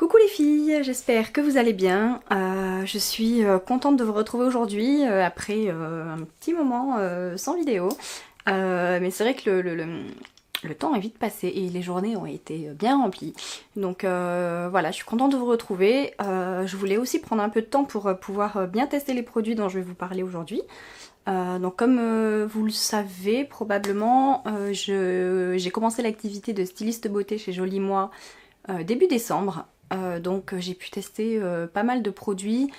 Coucou les filles, j'espère que vous allez bien. Je suis contente de vous retrouver aujourd'hui après un petit moment sans vidéo. Mais c'est vrai que le temps est vite passé et les journées ont été bien remplies. Donc voilà, je suis contente de vous retrouver. Je voulais aussi prendre un peu de temps pour pouvoir bien tester les produits dont je vais vous parler aujourd'hui. Donc comme vous le savez probablement, j'ai commencé l'activité de styliste beauté chez Jolie Moi début décembre. Donc j'ai pu tester pas mal de produits,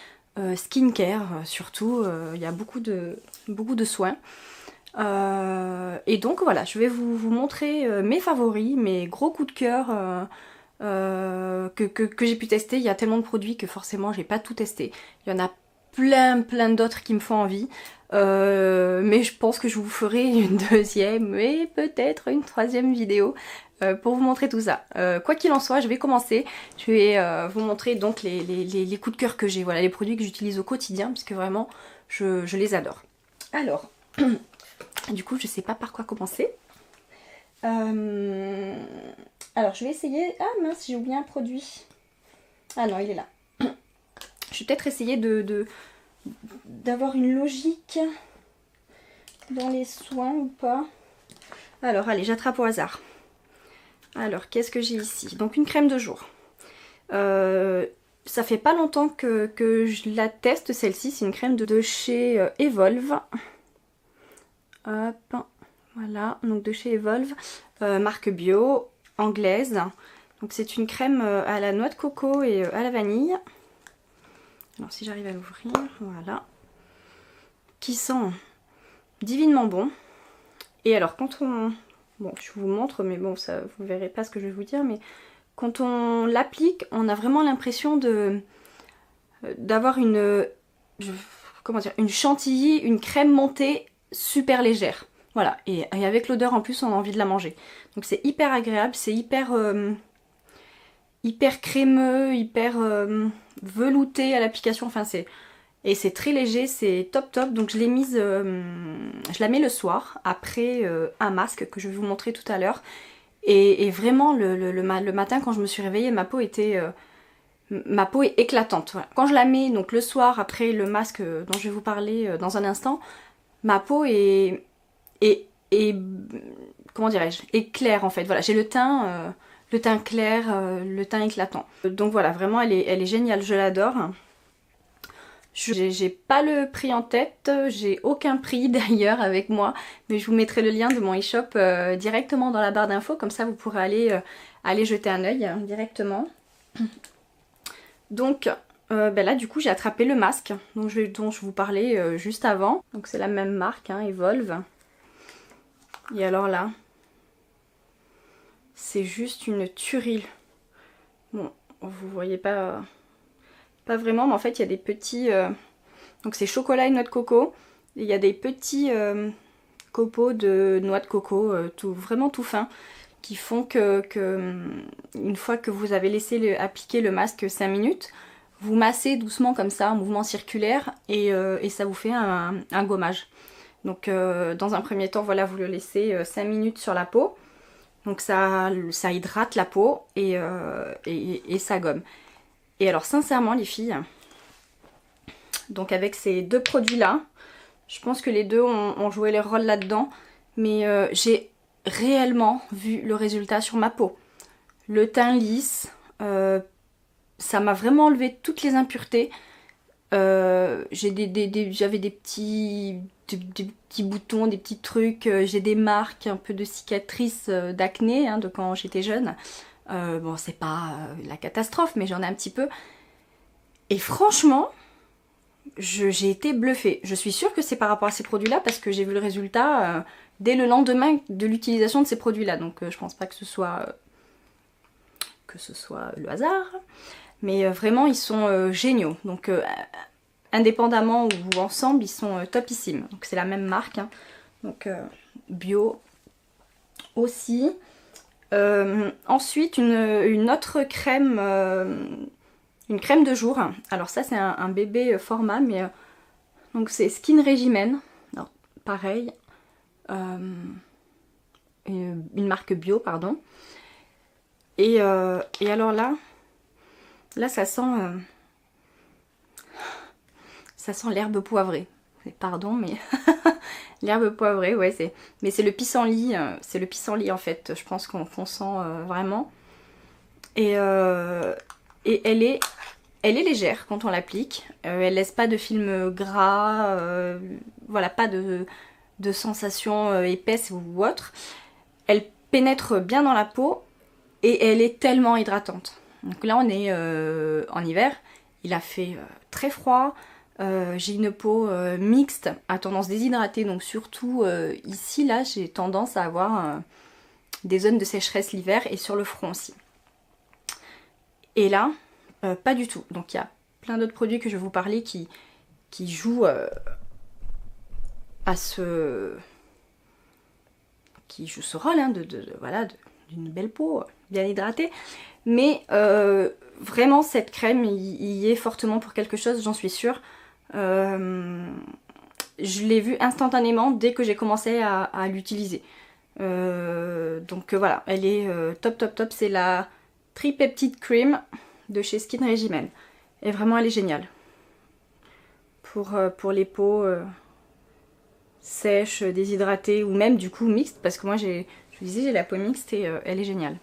skincare surtout, il y a beaucoup de soins. Et donc voilà, je vais vous montrer mes favoris, mes gros coups de cœur que j'ai pu tester. Il y a tellement de produits que forcément j'ai pas tout testé. Il y en a plein d'autres qui me font envie. Mais je pense que je vous ferai une deuxième et peut-être une troisième vidéo pour vous montrer tout ça. Quoi qu'il en soit, je vais commencer. Je vais vous montrer donc les coups de cœur que j'ai, voilà, les produits que j'utilise au quotidien, puisque vraiment je les adore. Alors, du coup, je sais pas par quoi commencer. Alors, je vais essayer... Ah mince, j'ai oublié un produit. Ah non, il est là. Je vais peut-être essayer d'avoir une logique dans les soins ou pas. Alors, allez, j'attrape au hasard. Alors, qu'est-ce que j'ai ici? Donc, une crème de jour. Ça fait pas longtemps que je la teste, celle-ci. C'est une crème de chez Evolve. Hop, voilà, donc de chez Evolve, marque bio, anglaise. Donc c'est une crème à la noix de coco et à la vanille. Alors si j'arrive à l'ouvrir, voilà. Qui sent divinement bon. Et alors quand on... Bon, je vous montre, mais bon, ça, vous verrez pas ce que je vais vous dire, mais quand on l'applique, on a vraiment l'impression d'avoir une... Comment dire? Une chantilly, une crème montée super légère. Voilà, et avec l'odeur en plus, on a envie de la manger. Donc c'est hyper agréable, c'est hyper crémeux, hyper velouté à l'application. Enfin et c'est très léger, c'est top. Donc je l'ai mise, je la mets le soir après un masque que je vais vous montrer tout à l'heure. Et vraiment le matin quand je me suis réveillée, ma peau est éclatante. Voilà. Quand je la mets donc le soir après le masque dont je vais vous parler dans un instant, ma peau est comment dirais-je, est claire en fait. Voilà, j'ai le teint clair, le teint éclatant. Donc voilà, vraiment elle est géniale, je l'adore. J'ai pas le prix en tête, j'ai aucun prix d'ailleurs avec moi, mais je vous mettrai le lien de mon e-shop directement dans la barre d'infos, comme ça vous pourrez aller jeter un œil directement. Donc ben là du coup j'ai attrapé le masque dont je vous parlais juste avant. Donc c'est la même marque, hein, Evolve. Et alors là, c'est juste une tuerie. Bon, vous voyez pas vraiment, mais en fait il y a des petits... donc c'est chocolat et noix de coco. Et il y a des petits copeaux de noix de coco, vraiment tout fin, qui font que une fois que vous avez laissé appliquer le masque 5 minutes, vous massez doucement comme ça, en mouvement circulaire, et ça vous fait un gommage. Donc dans un premier temps, voilà, vous le laissez 5 minutes sur la peau. Donc ça hydrate la peau et ça gomme. Et alors sincèrement les filles, donc avec ces deux produits là, je pense que les deux ont joué leur rôle là-dedans. Mais j'ai réellement vu le résultat sur ma peau. Le teint lisse, ça m'a vraiment enlevé toutes les impuretés. J'avais des petits boutons, des petits trucs, j'ai des marques, un peu de cicatrices d'acné hein, de quand j'étais jeune. Bon, c'est pas la catastrophe, mais j'en ai un petit peu. Et franchement, j'ai été bluffée. Je suis sûre que c'est par rapport à ces produits-là parce que j'ai vu le résultat dès le lendemain de l'utilisation de ces produits-là. Donc je pense pas que ce soit le hasard. Mais vraiment, ils sont géniaux. Donc indépendamment ou ensemble, ils sont topissimes. Donc c'est la même marque. Hein. Donc bio aussi. Ensuite, une autre crème, une crème de jour. Alors ça, c'est un bébé format, mais donc c'est Skin Regimen. Alors pareil, une marque bio, pardon. Et alors là, Là ça sent l'herbe poivrée. Pardon, mais l'herbe poivrée, ouais, mais c'est le pissenlit, en fait, je pense qu'on sent vraiment. Et elle est légère quand on l'applique, elle laisse pas de film gras, voilà, pas de sensation épaisse ou autre. Elle pénètre bien dans la peau et elle est tellement hydratante. Donc là on est en hiver, il a fait très froid, j'ai une peau mixte à tendance déshydratée, donc surtout ici là j'ai tendance à avoir des zones de sécheresse l'hiver et sur le front aussi. Et là, pas du tout. Donc il y a plein d'autres produits que je vais vous parler qui jouent à ce... qui jouent ce rôle hein, voilà, d'une belle peau bien hydratée. Mais vraiment cette crème y est fortement pour quelque chose, j'en suis sûre. Je l'ai vue instantanément dès que j'ai commencé à l'utiliser. Donc voilà, elle est top top top, c'est la Tripeptide Cream de chez Skin Regimen. Et vraiment elle est géniale. Pour les peaux sèches, déshydratées ou même du coup mixtes, parce que moi je vous disais j'ai la peau mixte et elle est géniale.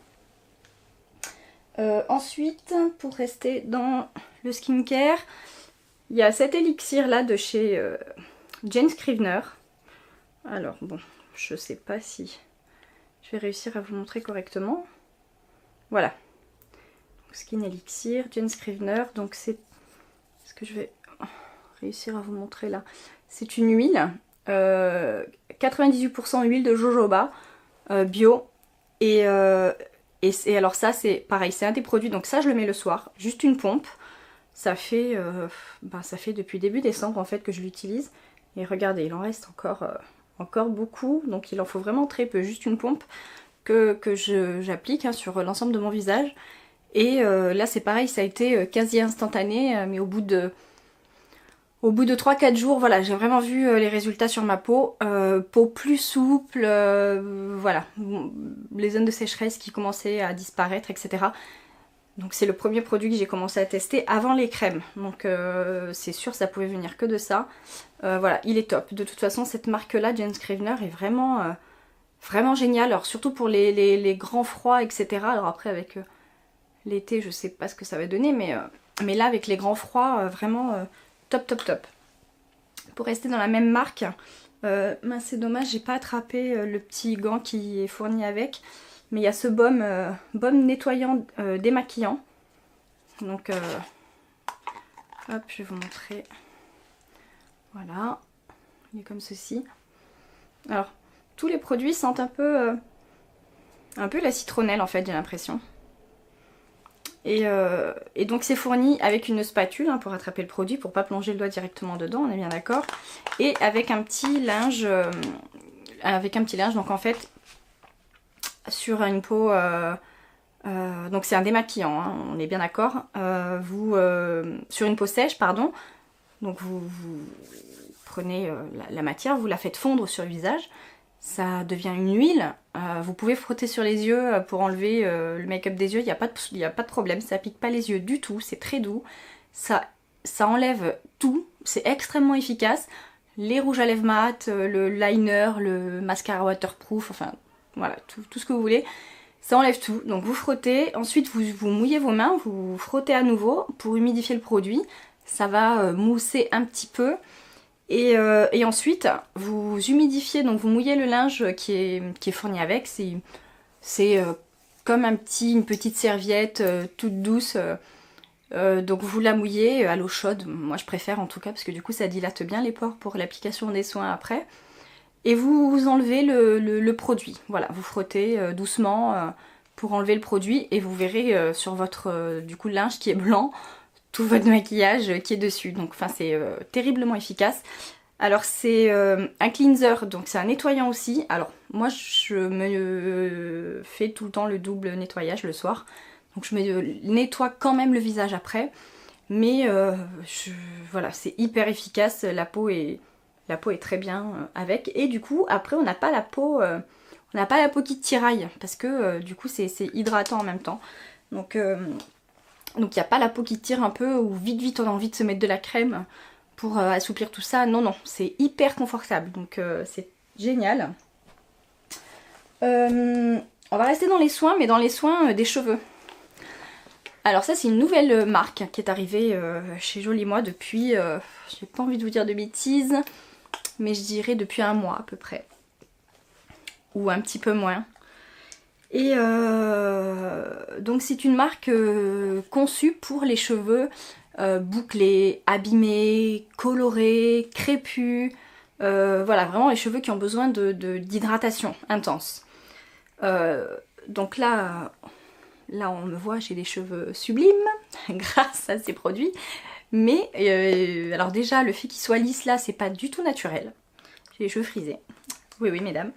Ensuite, pour rester dans le skincare, il y a cet élixir là de chez Jane Scrivener. Alors bon, je sais pas si je vais réussir à vous montrer correctement. Voilà. Skin Elixir, Jane Scrivener. Donc c'est ce que je vais réussir à vous montrer là. C'est une huile, 98% huile de jojoba bio. Et alors ça c'est pareil, c'est un des produits. Donc ça je le mets le soir, juste une pompe. Ça fait depuis début décembre en fait que je l'utilise. Et regardez, il en reste encore beaucoup. Donc il en faut vraiment très peu, juste une pompe que j'applique hein, sur l'ensemble de mon visage. Et là c'est pareil, ça a été quasi instantané, mais au bout de 3-4 jours, voilà, j'ai vraiment vu les résultats sur ma peau. Peau plus souple, voilà, les zones de sécheresse qui commençaient à disparaître, etc. Donc c'est le premier produit que j'ai commencé à tester avant les crèmes. Donc c'est sûr, ça pouvait venir que de ça. Voilà, il est top. De toute façon, cette marque-là, Jane Scrivener, est vraiment, vraiment géniale. Alors surtout pour les grands froids, etc. Alors après avec... l'été, je sais pas ce que ça va donner, mais là, avec les grands froids, vraiment top, top, top. Pour rester dans la même marque, mince, c'est dommage, j'ai pas attrapé le petit gant qui est fourni avec, mais il y a ce baume nettoyant démaquillant. Donc, hop, je vais vous montrer. Voilà, il est comme ceci. Alors, tous les produits sentent un peu la citronnelle, en fait, j'ai l'impression. Et donc c'est fourni avec une spatule hein, pour attraper le produit, pour pas plonger le doigt directement dedans, on est bien d'accord. Et avec un petit linge, donc en fait sur une peau, donc c'est un démaquillant, hein, on est bien d'accord. Sur une peau sèche, pardon. Donc vous prenez la matière, vous la faites fondre sur le visage. Ça devient une huile, vous pouvez frotter sur les yeux pour enlever le make-up des yeux, il n'y a pas de problème, ça pique pas les yeux du tout, c'est très doux, ça enlève tout, c'est extrêmement efficace, les rouges à lèvres mat, le liner, le mascara waterproof, enfin voilà, tout ce que vous voulez, ça enlève tout. Donc vous frottez, ensuite vous mouillez vos mains, vous frottez à nouveau pour humidifier le produit, ça va mousser un petit peu. Et ensuite, vous humidifiez, donc vous mouillez le linge qui est fourni avec. C'est comme une petite serviette toute douce. Donc vous la mouillez à l'eau chaude. Moi je préfère en tout cas parce que du coup ça dilate bien les pores pour l'application des soins après. Et vous enlevez le produit. Voilà, vous frottez doucement pour enlever le produit. Et vous verrez sur votre du coup linge qui est blanc, tout votre maquillage qui est dessus. Donc enfin c'est terriblement efficace. Alors c'est un cleanser, donc c'est un nettoyant aussi. Alors moi je me fais tout le temps le double nettoyage le soir. Donc je me nettoie quand même le visage après. Mais voilà, c'est hyper efficace, la peau est très bien avec. Et du coup après on n'a pas la peau qui tiraille parce que du coup c'est hydratant en même temps. Donc Donc il n'y a pas la peau qui tire un peu ou vite vite on a envie de se mettre de la crème pour assouplir tout ça. Non, non, c'est hyper confortable, donc c'est génial. On va rester dans les soins, mais dans les soins des cheveux. Alors ça c'est une nouvelle marque qui est arrivée chez Jolie Moi depuis, j'ai pas envie de vous dire de bêtises, mais je dirais depuis un mois à peu près. Ou un petit peu moins. Et donc c'est une marque conçue pour les cheveux bouclés, abîmés, colorés, crépus. Voilà, vraiment les cheveux qui ont besoin d'hydratation intense. Donc là on me voit, j'ai des cheveux sublimes grâce à ces produits. Mais alors déjà le fait qu'ils soient lisses là, c'est pas du tout naturel. J'ai les cheveux frisés. Oui oui mesdames.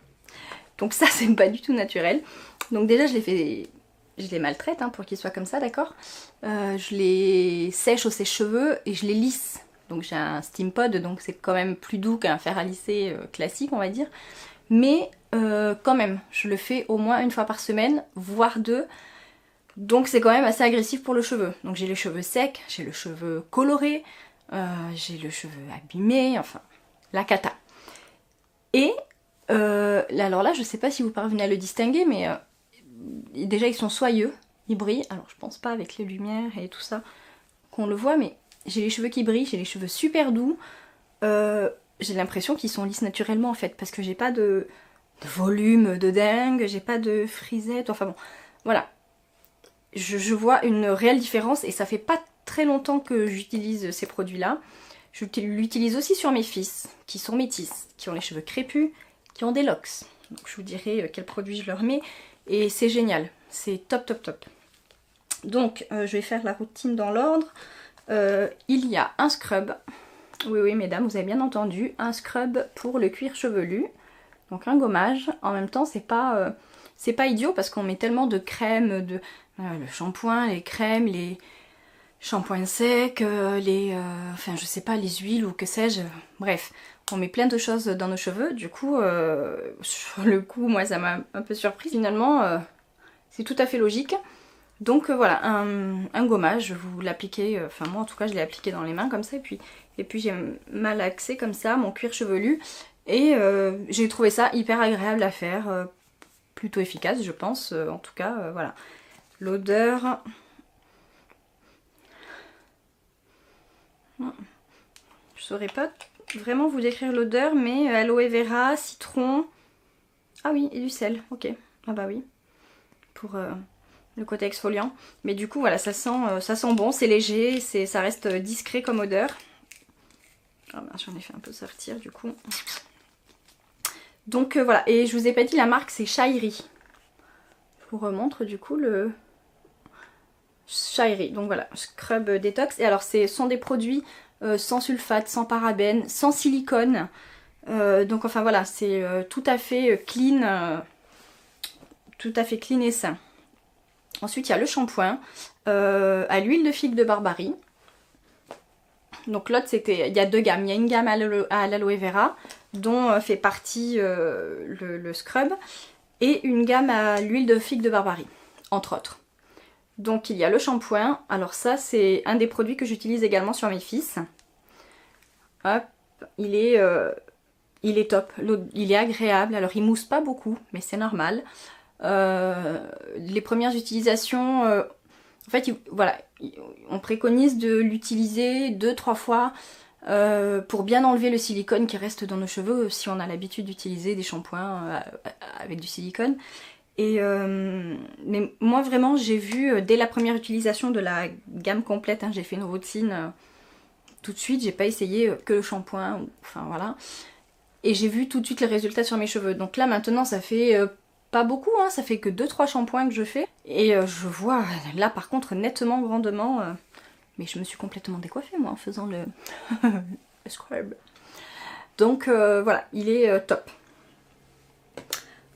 Donc ça c'est pas du tout naturel. Donc déjà je les maltraite hein, pour qu'ils soient comme ça, d'accord. Je les sèche au sèche-cheveux et je les lisse. Donc j'ai un steam pod, donc c'est quand même plus doux qu'un fer à lisser classique on va dire. Mais quand même, je le fais au moins une fois par semaine, voire deux. Donc c'est quand même assez agressif pour le cheveu. Donc j'ai les cheveux secs, j'ai le cheveu coloré, j'ai le cheveu abîmé, enfin la cata. Et alors là je sais pas si vous parvenez à le distinguer, mais déjà ils sont soyeux, ils brillent. Alors je pense pas avec les lumières et tout ça qu'on le voit, mais j'ai les cheveux qui brillent, j'ai les cheveux super doux. J'ai l'impression qu'ils sont lisses naturellement en fait, parce que j'ai pas de volume de dingue, j'ai pas de frisette, enfin bon, voilà. Je vois une réelle différence et ça fait pas très longtemps que j'utilise ces produits-là. Je l'utilise aussi sur mes fils, qui sont métis, qui ont les cheveux crépus, qui ont des locks. Donc je vous dirai quel produit je leur mets. Et c'est génial, c'est top top top. Donc je vais faire la routine dans l'ordre. Il y a un scrub. Oui oui mesdames, vous avez bien entendu. Un scrub pour le cuir chevelu. Donc un gommage. En même temps c'est pas idiot parce qu'on met tellement de crème, le shampoing, les crèmes, les shampoings secs, enfin je sais pas, les huiles ou que sais-je. Bref, on met plein de choses dans nos cheveux. Du coup, sur le coup, moi ça m'a un peu surprise. Finalement, c'est tout à fait logique. Donc voilà, un gommage, vous l'appliquez, enfin moi en tout cas je l'ai appliqué dans les mains comme ça. Et puis j'ai malaxé comme ça mon cuir chevelu. Et j'ai trouvé ça hyper agréable à faire. Plutôt efficace je pense, en tout cas, voilà. L'odeur... Je saurais pas vraiment vous décrire l'odeur, mais aloe vera, citron... Ah oui, et du sel, ok. Ah bah oui, pour le côté exfoliant. Mais du coup, voilà, ça sent bon, c'est léger, ça reste discret comme odeur. Ah bah, j'en ai fait un peu sortir du coup. Donc voilà, et je vous ai pas dit la marque, c'est Shairi. Je vous remontre du coup le... Shairi, donc voilà, scrub détox. Et alors ce sont des produits sans sulfate, sans parabènes, sans silicone. Donc enfin voilà, c'est tout à fait clean et sain. Ensuite il y a le shampoing à l'huile de figue de Barbarie. Donc l'autre c'était, il y a deux gammes, il y a une gamme à l'aloe vera dont fait partie le scrub et une gamme à l'huile de figue de Barbarie, entre autres. Donc il y a le shampoing, alors ça c'est un des produits que j'utilise également sur mes fils. Hop, il est top, il est agréable, alors il mousse pas beaucoup, mais c'est normal. Les premières utilisations, en fait voilà, on préconise de l'utiliser 2-3 fois pour bien enlever le silicone qui reste dans nos cheveux si on a l'habitude d'utiliser des shampoings avec du silicone. Mais moi vraiment j'ai vu dès la première utilisation de la gamme complète, hein, j'ai fait une routine tout de suite, j'ai pas essayé que le shampoing, enfin voilà. Et j'ai vu tout de suite les résultats sur mes cheveux. Donc là maintenant ça fait pas beaucoup, hein, ça fait que 2-3 shampoings que je fais. Et je vois là par contre nettement, grandement, mais je me suis complètement décoiffée moi en faisant le scrub. Donc voilà, il est top.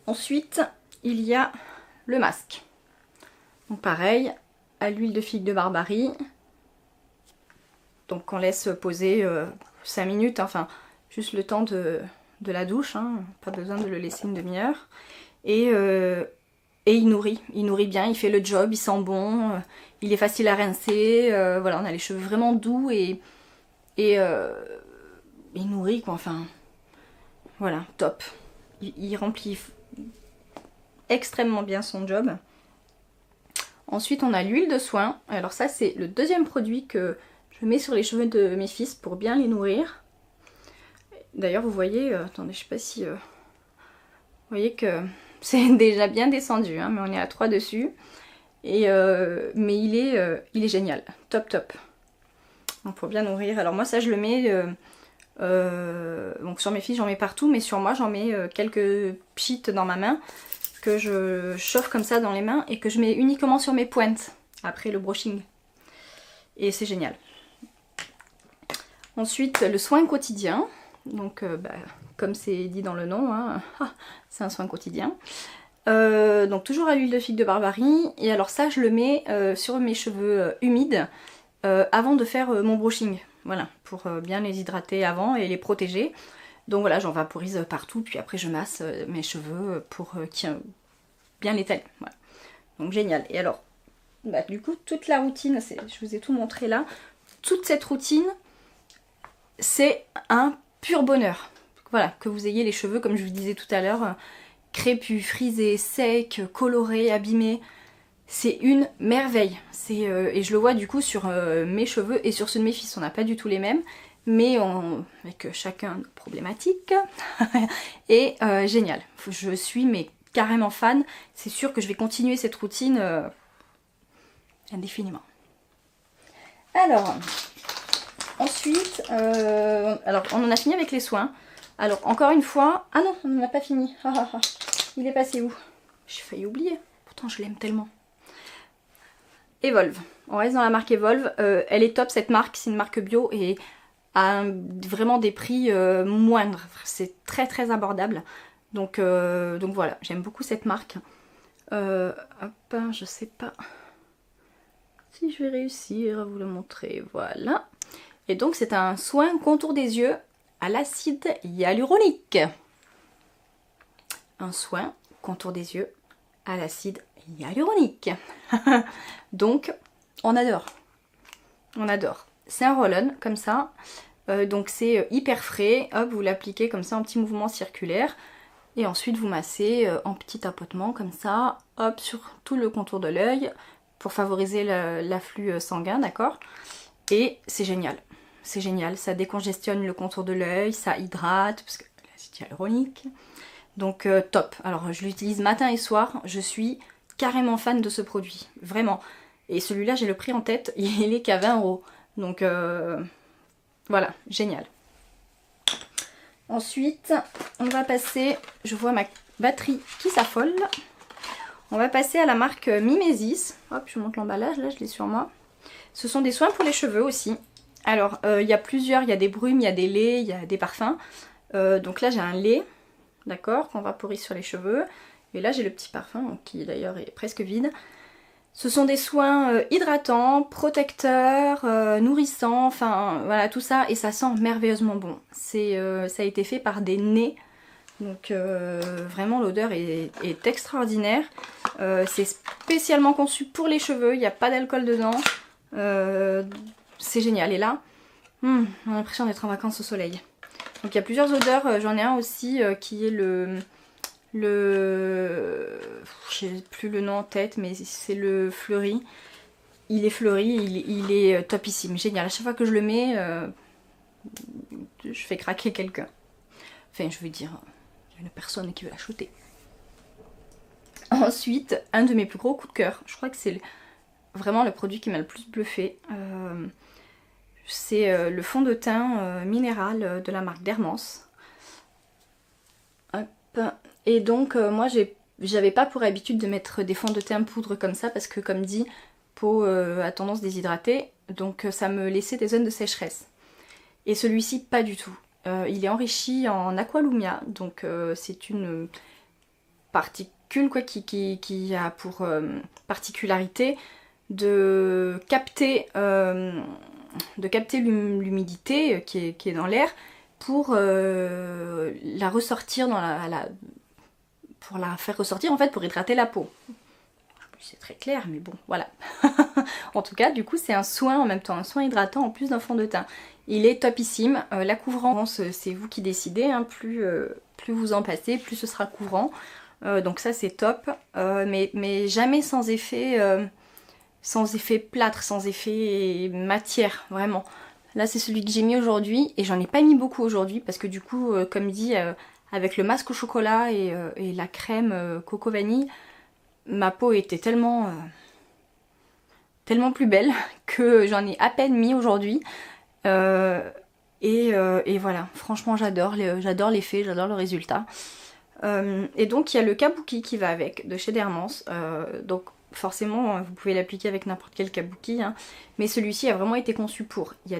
Ensuite, il y a le masque. Donc pareil, à l'huile de figue de Barbarie. Donc on laisse poser 5 minutes, enfin juste le temps de la douche, hein, pas besoin de le laisser une demi-heure. Et et il nourrit bien, il fait le job, il sent bon, il est facile à rincer, voilà, on a les cheveux vraiment doux et il nourrit quoi, enfin, voilà, top. Il remplit extrêmement bien son job. Ensuite on a l'huile de soin, alors ça c'est le deuxième produit que je mets sur les cheveux de mes fils pour bien les nourrir. D'ailleurs vous voyez, attendez je sais pas si... vous voyez que c'est déjà bien descendu, hein, mais on est à 3 dessus. Et, mais il est génial, top top. Donc pour bien nourrir, alors moi ça je le mets... donc sur mes filles j'en mets partout, mais sur moi j'en mets quelques pchites dans ma main que je chauffe comme ça dans les mains et que je mets uniquement sur mes pointes après le brushing. Et c'est génial. Ensuite le soin quotidien, donc comme c'est dit dans le nom, hein, c'est un soin quotidien. Donc toujours à l'huile de figue de Barbarie, et alors ça je le mets sur mes cheveux humides avant de faire mon brushing. Voilà, pour bien les hydrater avant et les protéger. Donc voilà, j'en vaporise partout, puis après je masse mes cheveux pour bien l'étaler. Voilà. Donc génial. Et alors, du coup, toute la routine, je vous ai tout montré là, toute cette routine, c'est un pur bonheur. Voilà, que vous ayez les cheveux, comme je vous disais tout à l'heure, crépus, frisés, secs, colorés, abîmés. C'est une merveille. Et je le vois du coup sur mes cheveux et sur ceux de mes fils. On n'a pas du tout les mêmes, mais avec chacun nos problématiques. Et génial. Je suis mais carrément fan. C'est sûr que je vais continuer cette routine indéfiniment. Alors, ensuite, alors on en a fini avec les soins. Alors encore une fois, ah non, on n'en a pas fini. Il est passé où? J'ai failli oublier. Pourtant je l'aime tellement. Evolve. On reste dans la marque Evolve. Elle est top cette marque, c'est une marque bio et a vraiment des prix moindres. C'est très très abordable. Donc voilà, j'aime beaucoup cette marque. Hop, je sais pas si je vais réussir à vous le montrer. Voilà. Et donc c'est un soin contour des yeux à l'acide hyaluronique. Un soin contour des yeux à l'acide hyaluronique. Donc on adore. On adore. C'est un roll-on comme ça. Donc c'est hyper frais. Hop, vous l'appliquez comme ça en petit mouvement circulaire. Et ensuite vous massez en petit tapotement comme ça. Hop, sur tout le contour de l'œil pour favoriser l'afflux sanguin, d'accord? Et c'est génial. C'est génial. Ça décongestionne le contour de l'œil, ça hydrate parce que l'acide hyaluronique. Donc top. Alors je l'utilise matin et soir. Je suis carrément fan de ce produit. Vraiment. Et celui-là, j'ai le prix en tête. Il est qu'à 20 €. Donc voilà, génial. Ensuite, on va passer... Je vois ma batterie qui s'affole. On va passer à la marque Mimesis. Hop, je vous montre l'emballage. Là, je l'ai sur moi. Ce sont des soins pour les cheveux aussi. Alors, il y a plusieurs. Il y a des brumes, il y a des laits, il y a des parfums. Donc là, j'ai un lait. D'accord, qu'on vaporise sur les cheveux. Et là j'ai le petit parfum qui d'ailleurs est presque vide. Ce sont des soins hydratants, protecteurs, nourrissants, enfin voilà tout ça. Et ça sent merveilleusement bon. Ça a été fait par des nez. Donc vraiment l'odeur est extraordinaire. C'est spécialement conçu pour les cheveux, il n'y a pas d'alcool dedans. C'est génial. Et là, on a l'impression d'être en vacances au soleil. Donc il y a plusieurs odeurs, j'en ai un aussi qui est j'ai plus le nom en tête, mais c'est le fleuri. Il est fleuri, il est topissime, génial. À chaque fois que je le mets, je fais craquer quelqu'un. Enfin, je veux dire, il y a une personne qui veut l'acheter. Ensuite, un de mes plus gros coups de cœur, je crois que c'est vraiment le produit qui m'a le plus bluffé. C'est le fond de teint minéral de la marque Dermance. Hop. Et donc moi j'avais pas pour habitude de mettre des fonds de teint poudre comme ça parce que comme dit, peau a tendance déshydrater, donc ça me laissait des zones de sécheresse. Et celui-ci pas du tout. Il est enrichi en aqualumia, donc c'est une particule quoi, qui a pour particularité de capter l'humidité qui est dans l'air pour la ressortir dans pour la faire ressortir, en fait, pour hydrater la peau. C'est très clair, mais bon, voilà. En tout cas, du coup, c'est un soin en même temps, un soin hydratant en plus d'un fond de teint. Il est topissime. La couvrance, c'est vous qui décidez, hein. Plus vous en passez, plus ce sera couvrant. Donc ça, c'est top. Mais jamais sans effet plâtre, sans effet matière, vraiment. Là, c'est celui que j'ai mis aujourd'hui, et j'en ai pas mis beaucoup aujourd'hui, parce que du coup, comme dit, avec le masque au chocolat et la crème coco vanille, ma peau était tellement plus belle que j'en ai à peine mis aujourd'hui. Et voilà, franchement j'adore l'effet, j'adore le résultat. Et donc il y a le kabuki qui va avec, de chez Dermance. Donc forcément vous pouvez l'appliquer avec n'importe quel kabuki, hein, mais celui-ci a vraiment été conçu pour. Vous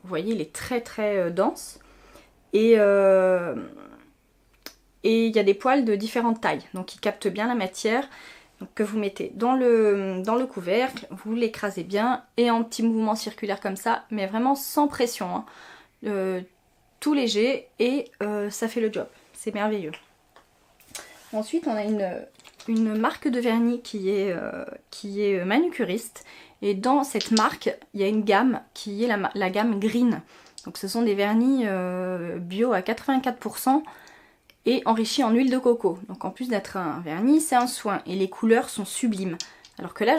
voyez, il est très très dense. Et il y a des poils de différentes tailles, donc il capte bien la matière. Donc, que vous mettez dans le couvercle, vous l'écrasez bien, et en petits mouvements circulaires comme ça, mais vraiment sans pression, hein. Tout léger, et ça fait le job, c'est merveilleux. Ensuite, on a une marque de vernis qui est manucuriste, et dans cette marque, il y a une gamme qui est la gamme Green. Donc ce sont des vernis bio à 84%, et enrichi en huile de coco. Donc en plus d'être un vernis, c'est un soin, et les couleurs sont sublimes. Alors que là,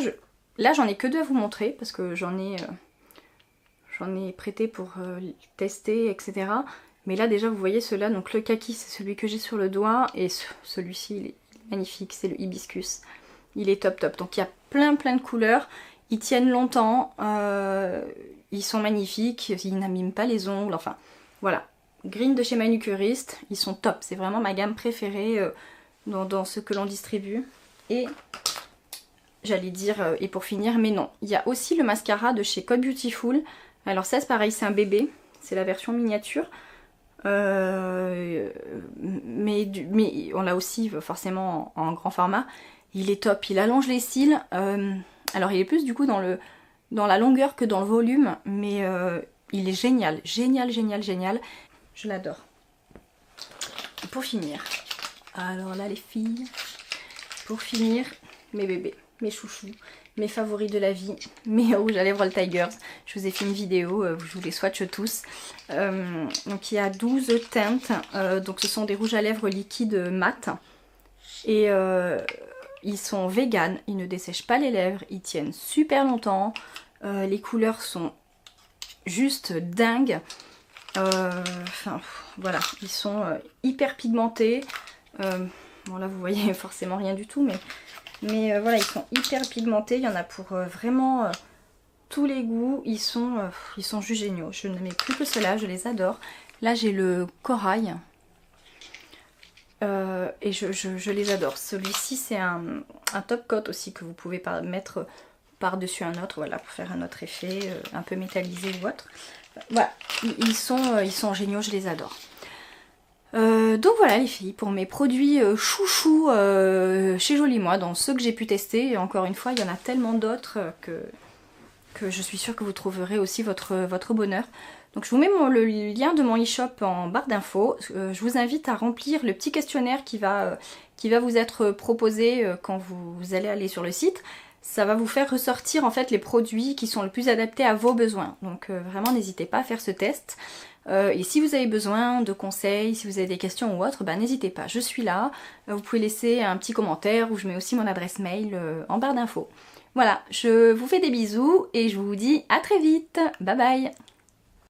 j'en ai que deux à vous montrer, parce que j'en ai prêté pour tester, etc. Mais là déjà vous voyez ceux-là, donc le kaki c'est celui que j'ai sur le doigt, et celui-ci il est magnifique, c'est le hibiscus. Il est top top, donc il y a plein de couleurs, ils tiennent longtemps, ils sont magnifiques, ils n'abîment pas les ongles, enfin voilà. Green de chez Manucuriste, ils sont top, c'est vraiment ma gamme préférée dans ce que l'on distribue. Et j'allais dire, et pour finir, mais non, il y a aussi le mascara de chez Code Beautiful. Alors ça c'est pareil, c'est un bébé, c'est la version miniature. Mais on l'a aussi forcément en grand format. Il est top, il allonge les cils. Alors il est plus du coup dans la longueur que dans le volume, mais il est génial, génial. Je l'adore. Pour finir, alors là les filles, pour finir, mes bébés, mes chouchous, mes favoris de la vie, mes rouges à lèvres All Tigers. Je vous ai fait une vidéo, je vous les swatch tous. Donc il y a 12 teintes, donc ce sont des rouges à lèvres liquides mat. Et ils sont vegan, ils ne dessèchent pas les lèvres, ils tiennent super longtemps. Les couleurs sont juste dingues. Enfin voilà, ils sont hyper pigmentés. Bon là vous voyez forcément rien du tout, mais voilà, ils sont hyper pigmentés. Il y en a pour vraiment tous les goûts. Ils sont juste géniaux. Je ne mets plus que cela, je les adore. Là j'ai le corail. Et je les adore. Celui-ci c'est un top coat aussi que vous pouvez mettre par-dessus un autre, voilà, pour faire un autre effet un peu métallisé ou autre. Voilà, ils sont géniaux, je les adore. Donc voilà les filles, pour mes produits chouchous chez Jolie Moi, dans ceux que j'ai pu tester, et encore une fois il y en a tellement d'autres que je suis sûre que vous trouverez aussi votre bonheur. Donc je vous mets le lien de mon e-shop en barre d'infos. Je vous invite à remplir le petit questionnaire qui va vous être proposé quand vous allez aller sur le site. Ça va vous faire ressortir en fait les produits qui sont le plus adaptés à vos besoins. Donc vraiment n'hésitez pas à faire ce test. Et si vous avez besoin de conseils, si vous avez des questions ou autre, bah, n'hésitez pas, je suis là. Vous pouvez laisser un petit commentaire où je mets aussi mon adresse mail en barre d'infos. Voilà, je vous fais des bisous et je vous dis à très vite. Bye bye.